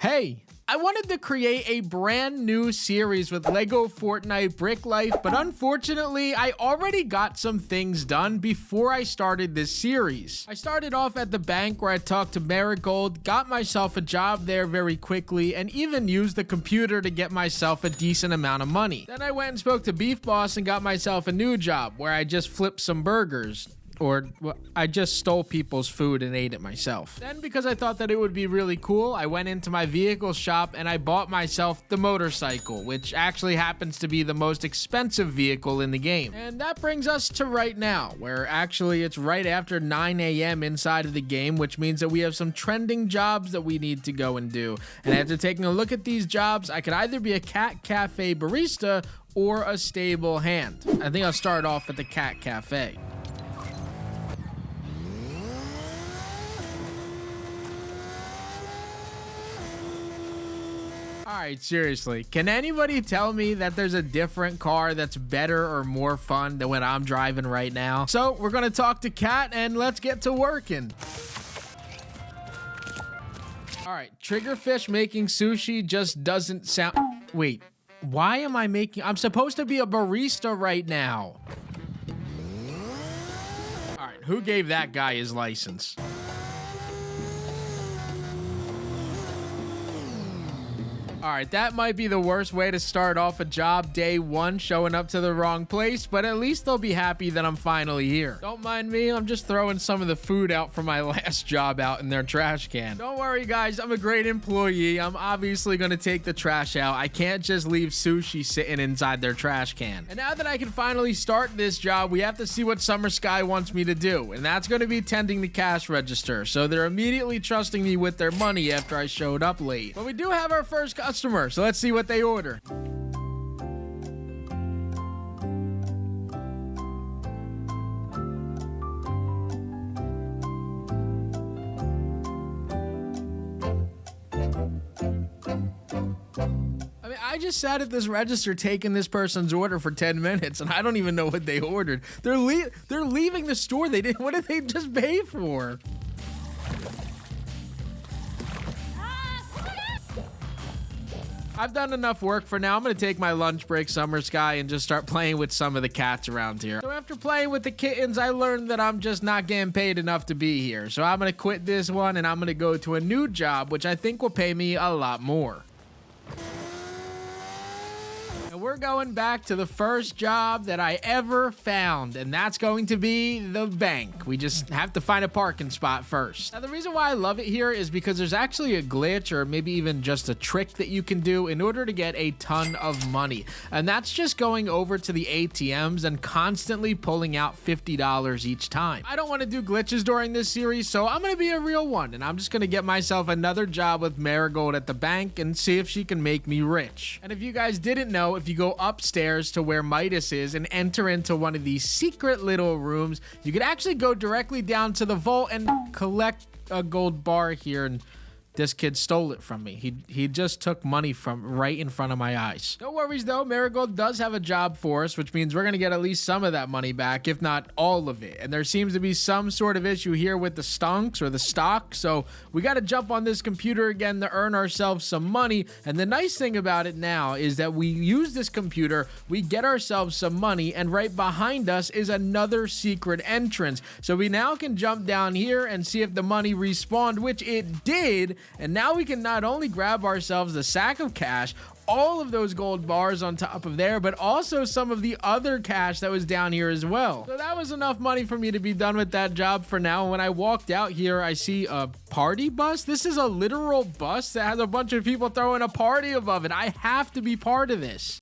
Hey, I wanted to create a brand new series with LEGO Fortnite Brick Life, but unfortunately, I already got some things done before I started this series. I started off at the bank where I talked to Marigold, got myself a job there very quickly, and even used the computer to get myself a decent amount of money. Then I went and spoke to Beef Boss and got myself a new job where I just flipped some burgers. Or I just stole people's food and ate it myself. Then, because I thought that it would be really cool, I went into my vehicle shop and I bought myself the motorcycle, which actually happens to be the most expensive vehicle in the game. And that brings us to right now, where actually it's right after 9 a.m. inside of the game, which means that we have some trending jobs that we need to go and do. And after taking a look at these jobs, I could either be a cat cafe barista or a stable hand. I think I'll start off at the cat cafe. Alright, seriously, can anybody tell me that there's a different car that's better or more fun than what I'm driving right now? So, we're gonna talk to Kat and let's get to working. Alright, Triggerfish making sushi just doesn't sound... Wait, why am I making... I'm supposed to be a barista right now. Alright, who gave that guy his license? Alright, that might be the worst way to start off a job day one, showing up to the wrong place, but at least they'll be happy that I'm finally here. Don't mind me, I'm just throwing some of the food out from my last job out in their trash can. Don't worry guys, I'm a great employee. I'm obviously gonna take the trash out. I can't just leave sushi sitting inside their trash can. And now that I can finally start this job, we have to see what Summer Sky wants me to do, and that's gonna be tending the cash register. So they're immediately trusting me with their money after I showed up late. But we do have our first customer, so let's see what they order. I just sat at this register taking this person's order for 10 minutes and I don't even know what they ordered. They're leaving the store. What did they just pay for? I've done enough work for now. I'm going to take my lunch break, Summer Sky, and just start playing with some of the cats around here. So after playing with the kittens, I learned that I'm just not getting paid enough to be here. So I'm going to quit this one and I'm going to go to a new job, which I think will pay me a lot more. We're going back to the first job that I ever found, and that's going to be the bank. We just have to find a parking spot first. Now, the reason why I love it here is because there's actually a glitch or maybe even just a trick that you can do in order to get a ton of money, and that's just going over to the ATMs and constantly pulling out $50 each time. I don't want to do glitches during this series, so I'm going to be a real one, and I'm just going to get myself another job with Marigold at the bank and see if she can make me rich. And if you guys didn't know, if you go upstairs to where Midas is and enter into one of these secret little rooms, you could actually go directly down to the vault and collect a gold bar here, and this kid stole it from me. He just took money from right in front of my eyes. No worries though, Marigold does have a job for us, which means we're gonna get at least some of that money back, if not all of it. And there seems to be some sort of issue here with the stonks or the stock, so we gotta jump on this computer again to earn ourselves some money. And the nice thing about it now is that we use this computer, we get ourselves some money, and right behind us is another secret entrance. So we now can jump down here and see if the money respawned, which it did. And now we can not only grab ourselves a sack of cash, all of those gold bars on top of there, but also some of the other cash that was down here as well. So that was enough money for me to be done with that job for now. When I walked out here, I see a party bus. This is a literal bus that has a bunch of people throwing a party above it. I have to be part of this.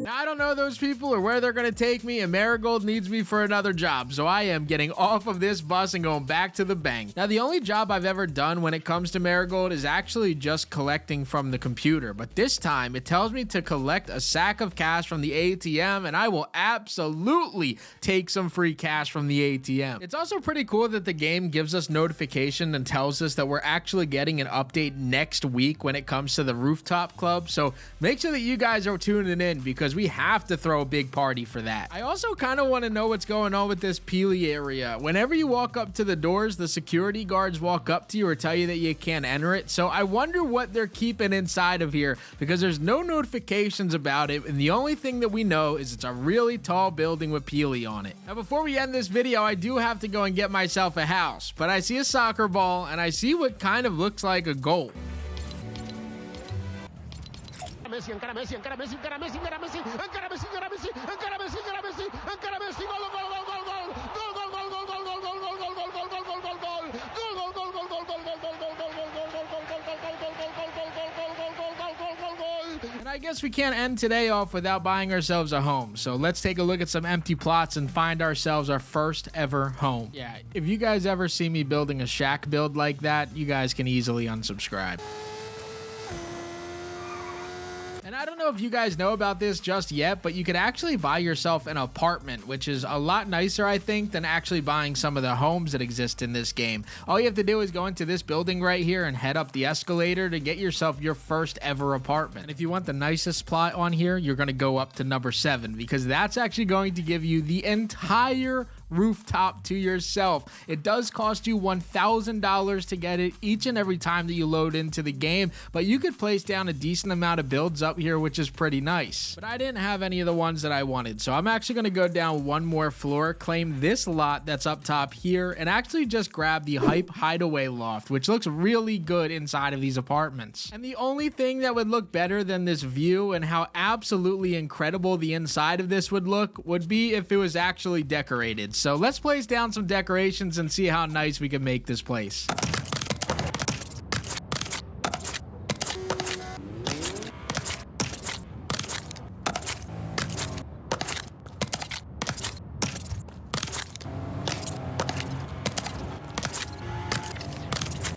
Now, I don't know those people or where they're going to take me, and Marigold needs me for another job, so I am getting off of this bus and going back to the bank. Now, the only job I've ever done when it comes to Marigold is actually just collecting from the computer, but this time it tells me to collect a sack of cash from the ATM, and I will absolutely take some free cash from the ATM. It's also pretty cool that the game gives us notification and tells us that we're actually getting an update next week when it comes to the rooftop club, so make sure that you guys are tuning in because we have have to throw a big party for that. I also kind of want to know what's going on with this Peely area. Whenever you walk up to the doors, the security guards walk up to you or tell you that you can't enter it. So I wonder what they're keeping inside of here, because there's no notifications about it, and the only thing that we know is it's a really tall building with Peely on it. Now, before we end this video, I do have to go and get myself a house, but I see a soccer ball and I see what kind of looks like a goal. Messi, encara Messi, encara Messi, encara Messi, encara Messi, encara Messi, encara Messi, encara Messi, encara Messi, encara Messi, gol, gol, gol, gol, gol, gol, gol, gol, gol, gol, gol, gol, gol, gol, gol, gol, gol, and I guess we can't end today off without buying ourselves a home. So let's take a look at some empty plots and find ourselves our first ever home. Yeah, if you guys ever see me building a shack build like that, you guys can easily unsubscribe. And I don't know if you guys know about this just yet, but you could actually buy yourself an apartment, which is a lot nicer, I think, than actually buying some of the homes that exist in this game. All you have to do is go into this building right here and head up the escalator to get yourself your first ever apartment. And if you want the nicest plot on here, you're going to go up to number 7, because that's actually going to give you the entire rooftop to yourself. It does cost you $1,000 to get it each and every time that you load into the game, but you could place down a decent amount of builds up here, which is pretty nice. But I didn't have any of the ones that I wanted, so I'm actually going to go down one more floor, claim this lot that's up top here, and actually just grab the Hype Hideaway Loft, which looks really good inside of these apartments. And the only thing that would look better than this view and how absolutely incredible the inside of this would look would be if it was actually decorated. So let's place down some decorations and see how nice we can make this place.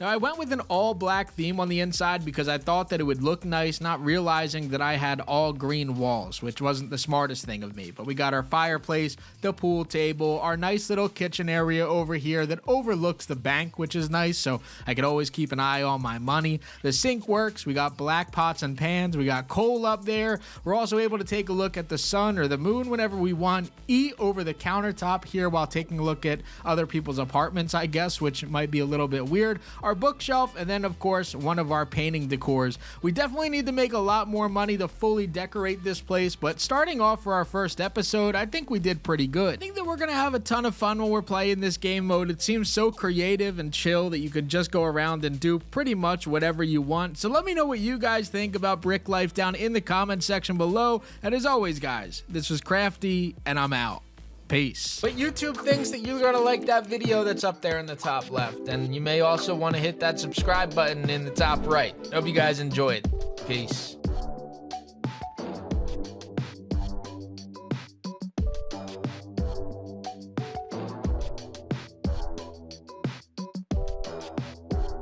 Now, I went with an all black theme on the inside because I thought that it would look nice, not realizing that I had all green walls, which wasn't the smartest thing of me. But we got our fireplace, the pool table, our nice little kitchen area over here that overlooks the bank, which is nice, so I could always keep an eye on my money. The sink works. We got black pots and pans. We got coal up there. We're also able to take a look at the sun or the moon whenever we want. Eat over the countertop here while taking a look at other people's apartments, I guess, which might be a little bit weird. Our bookshelf, and then of course one of our painting decors. We definitely need to make a lot more money to fully decorate this place, but starting off for our first episode, I think we did pretty good. I think that we're gonna have a ton of fun when we're playing this game mode. It seems so creative and chill that you could just go around and do pretty much whatever you want. So let me know what you guys think about Brick Life down in the comment section below. And as always, guys, this was Crafty, and I'm out. Peace. But YouTube thinks that you're gonna like that video that's up there in the top left, and you may also want to hit that subscribe button in the top right. Hope you guys enjoyed. Peace.